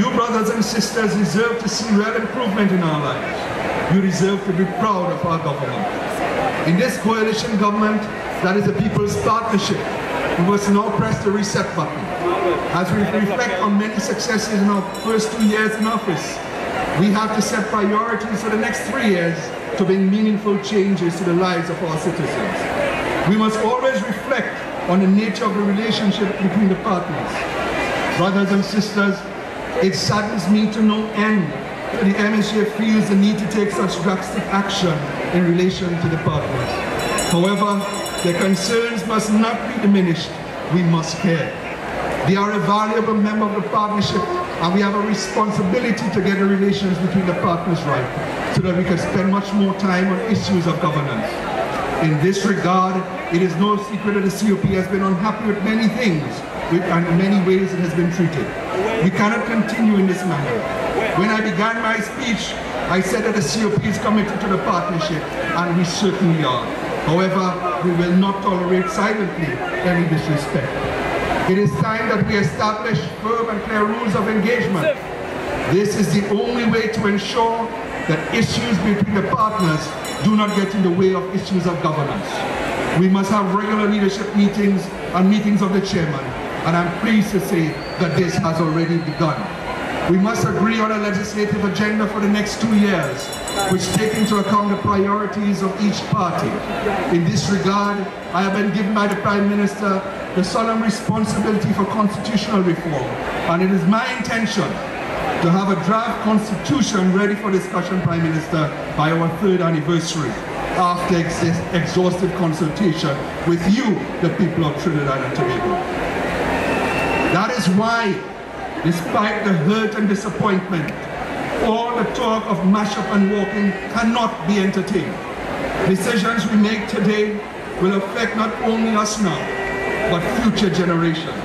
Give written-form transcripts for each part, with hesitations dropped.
You brothers and sisters deserve to see real improvement in our lives. You deserve to be proud of our government. In this coalition government that is the People's Partnership, we must now press the reset button. As we reflect on many successes in our first 2 years in office, we have to set priorities for the next 3 years to bring meaningful changes to the lives of our citizens. We must always reflect on the nature of the relationship between the partners. Brothers and sisters, it saddens me to no end that the MSA feels the need to take such drastic action in relation to the partners. However, their concerns must not be diminished. We must care. They are a valuable member of the partnership, and we have a responsibility to get the relations between the partners right, so that we can spend much more time on issues of governance. In this regard, it is no secret that the COP has been unhappy with many things, and in many ways it has been treated. We cannot continue in this manner. When I began my speech, I said that the COP is committed to the partnership, and we certainly are. However, we will not tolerate silently any disrespect. It is time that we establish firm and clear rules of engagement. This is the only way to ensure that issues between the partners do not get in the way of issues of governance. We must have regular leadership meetings and meetings of the chairman, and I'm pleased to say that this has already begun. We must agree on a legislative agenda for the next 2 years, which take into account the priorities of each party. In this regard, I have been given by the Prime Minister the solemn responsibility for constitutional reform, and it is my intention to have a draft constitution ready for discussion, Prime Minister, by our 3rd anniversary, after exhaustive consultation with you, the people of Trinidad and Tobago. That is why, despite the hurt and disappointment, all the talk of mash-up and walking cannot be entertained. Decisions we make today will affect not only us now, but future generations.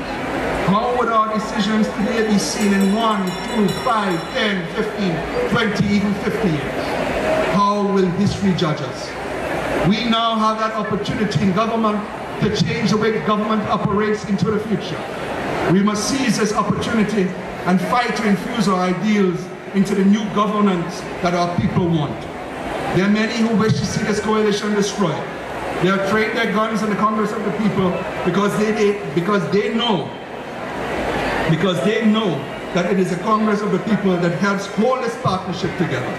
How would our decisions today be seen in 1, 2, 5, 10, 15, 20, even 50 years? How will history judge us? We now have that opportunity in government to change the way government operates into the future. We must seize this opportunity and fight to infuse our ideals into the new governance that our people want. There are many who wish to see this coalition destroyed. They have trained their guns in the Congress of the People because they know that it is the Congress of the People that helps hold this partnership together.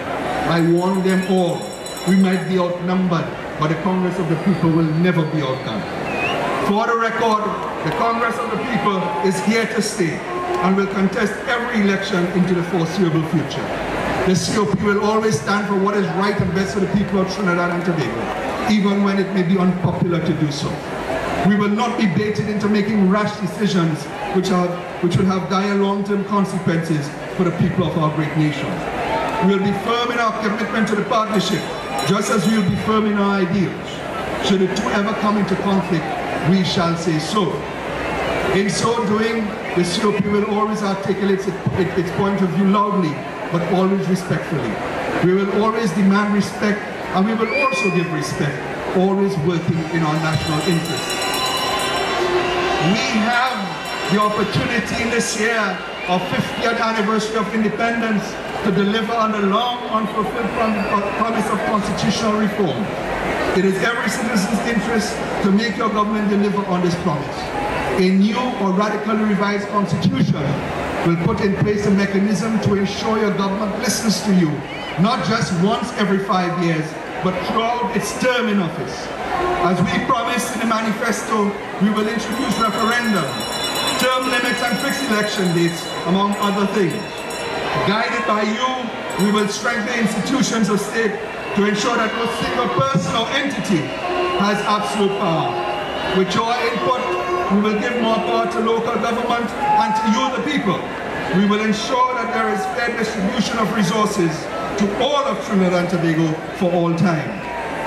I warn them all, we might be outnumbered, but the Congress of the People will never be outdone. For the record, the Congress of the People is here to stay and will contest every election into the foreseeable future. The COP will always stand for what is right and best for the people of Trinidad and Tobago, even when it may be unpopular to do so. We will not be baited into making rash decisions which will have dire long-term consequences for the people of our great nation. We will be firm in our commitment to the partnership, just as we will be firm in our ideals. Should the two ever come into conflict, we shall say so. In so doing, the COP will always articulate its point of view loudly, but always respectfully. We will always demand respect, and we will also give respect, always working in our national interest. We have the opportunity in this year of 50th anniversary of independence to deliver on the long unfulfilled promise of constitutional reform. It is every citizen's interest to make your government deliver on this promise. A new or radically revised constitution will put in place a mechanism to ensure your government listens to you, not just once every 5 years, but throughout its term in office. As we promised in the manifesto, we will introduce referendum, term limits and fixed election dates, among other things. Guided by you, we will strengthen institutions of state to ensure that no single person or entity has absolute power. With your input, we will give more power to local government and to you, the people. We will ensure that there is fair distribution of resources to all of Trinidad and Tobago for all time.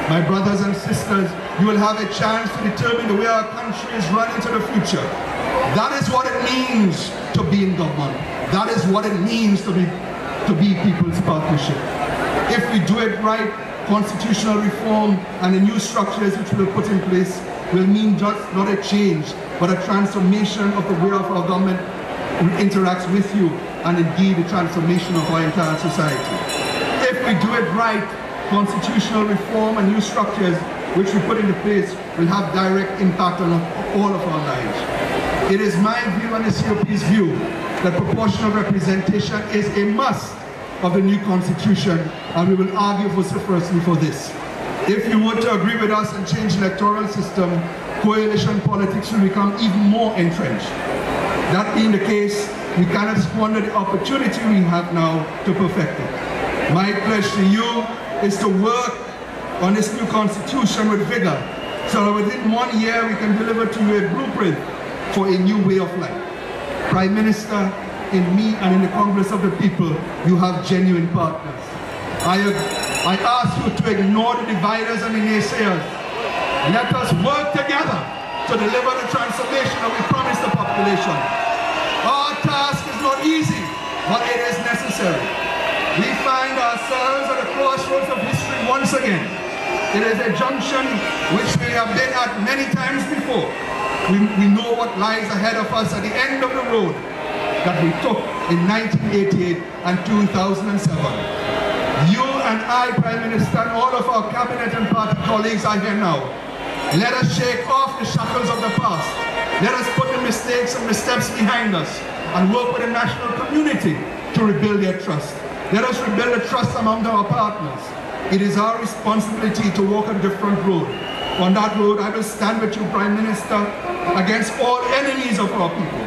My brothers and sisters, you will have a chance to determine the way our country is run into the future. That is what it means to be in government. That is what it means to be People's Partnership. If we do it right, constitutional reform and the new structures which we will put in place will mean just not a change, but a transformation of the way of our government interacts with you and indeed the transformation of our entire society. If we do it right, constitutional reform and new structures which we put into place will have direct impact on all of our lives. It is my view and the COP's view that proportional representation is a must of the new constitution, and we will argue vociferously for this. If you were to agree with us and change the electoral system, coalition politics will become even more entrenched. That being the case, we cannot squander the opportunity we have now to perfect it. My pledge to you is to work on this new constitution with vigor, so that within 1 year we can deliver to you a blueprint for a new way of life. Prime Minister, in me and in the Congress of the People, you have genuine partners. I ask you to ignore the dividers and the naysayers. Let us work together to deliver the transformation that we promise the population. Our task is not easy, but it is necessary. We find ourselves at the crossroads of history once again. It is a junction which we have been at many times before. We know what lies ahead of us at the end of the road that we took in 1988 and 2007. You and I, Prime Minister, and all of our cabinet and party colleagues are here now. Let us shake off the shackles of the past. Let us put the mistakes and missteps behind us and work with the national community to rebuild their trust. Let us rebuild the trust among our partners. It is our responsibility to walk a different road. On that road, I will stand with you, Prime Minister, against all enemies of our people.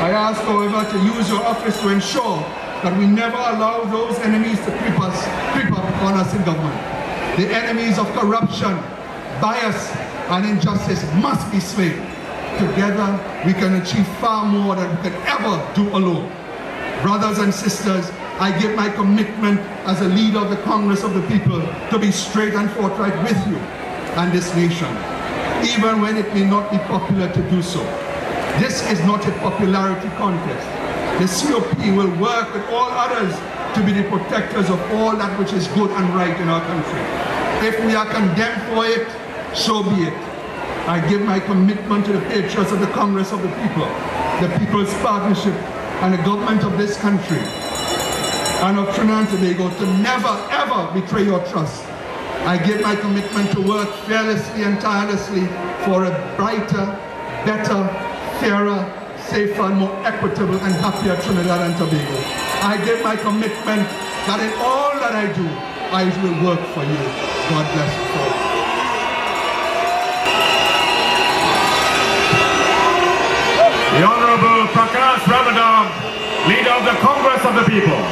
I ask, however, to use your office to ensure that we never allow those enemies to creep up on us in government. The enemies of corruption, bias, and injustice must be slain. Together, we can achieve far more than we could ever do alone. Brothers and sisters, I give my commitment as a leader of the Congress of the People to be straight and forthright with you and this nation, even when it may not be popular to do so. This is not a popularity contest. The COP will work with all others to be the protectors of all that which is good and right in our country. If we are condemned for it, so be it. I give my commitment to the patriots of the Congress of the People, the People's Partnership, and the government of this country and of Trinidad and Tobago to never ever betray your trust. I give my commitment to work fearlessly and tirelessly for a brighter, better, fairer, safer, and more equitable and happier Trinidad and Tobago. I give my commitment that in all that I do, I will work for you. God bless you all. The Honorable Prakash Ramadhar, Leader of the Congress of the People.